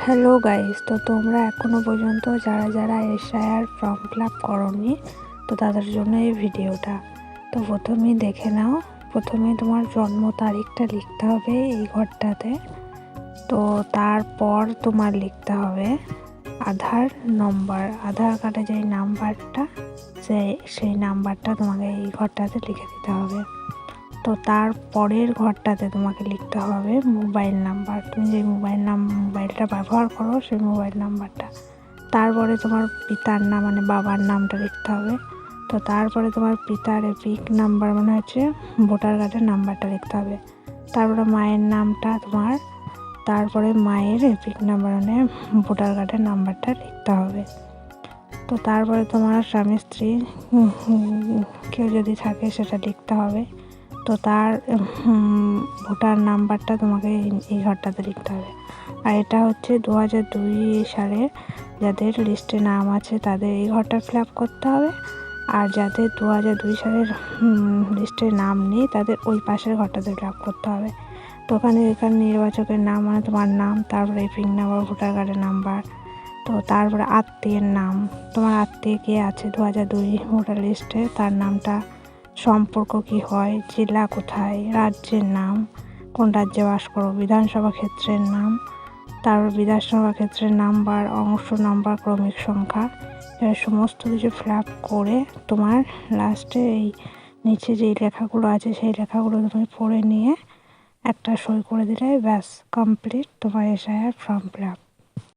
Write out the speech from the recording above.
Hello guys, তো তোমরা এখনো পর্যন্ত যারা এসআইআর ফর্ম ফিল আপ করোনি, তো তাদের জন্য এই ভিডিওটা। তো প্রথমেই দেখে নাও, প্রথমে তোমার জন্ম তারিখটা লিখতে হবে এই ঘরটাতে। তো তারপর তোমার লিখতে হবে আধার নম্বর, আধার কার্ডে যেই নাম্বারটা সেই নাম্বারটা তোমাকে এই ঘরটাতে লিখে দিতে হবে। তো তার পরের ঘরটাতে তোমাকে লিখতে হবে মোবাইল নাম্বার, তুমি যে মোবাইলটা ব্যবহার করো সেই মোবাইল নাম্বারটা। তারপরে তোমার পিতার নাম মানে বাবার নামটা লিখতে হবে। তো তারপরে তোমার পিতার এপিক নাম্বার মানে হচ্ছে ভোটার কার্ডের নাম্বারটা লিখতে হবে। তারপরে মায়ের নামটা তোমার, তারপরে মায়ের এপিক নাম্বার মানে ভোটার কার্ডের নাম্বারটা লিখতে হবে। তো তারপরে তোমার স্বামী স্ত্রী কেউ যদি থাকে সেটা লিখতে হবে। তো তার ভোটার নাম্বারটা তোমাকে এই ঘরটাতে লিখতে হবে। আর এটা হচ্ছে 2002 সালে যাদের লিস্টে নাম আছে তাদের এই ঘরটা ফিল আপ করতে হবে। আর যাদের 2002 সালের লিস্টে নাম নেই তাদের ওই পাশের ঘরটাতে ফিল আপ করতে হবে। তো এখানে নির্বাচকের নাম মানে তোমার নাম, তারপরে এপিক নাম্বার, ভোটার কার্ডের নাম্বার, তো তারপরে আত্মীয়ের নাম, তোমার আত্মীয় কে আছে 2002 ভোটার লিস্টে তার নামটা, সম্পর্ক কি হয়, জেলা কোথায়, রাজ্যের নাম, কোন রাজ্যে বাস করো, বিধানসভা ক্ষেত্রের নাম, তারপর বিধানসভা ক্ষেত্রের নাম্বার, অংশ নাম্বার, ক্রমিক সংখ্যা, সমস্ত কিছু ফিল আপ করে তোমার লাস্টে এই নিচে যেই লেখাগুলো আছে সেই লেখাগুলো তুমি পড়ে নিয়ে একটা সই করে দিলে ব্যাস কমপ্লিট তোমার এসআইআর ফর্ম ফিল আপ।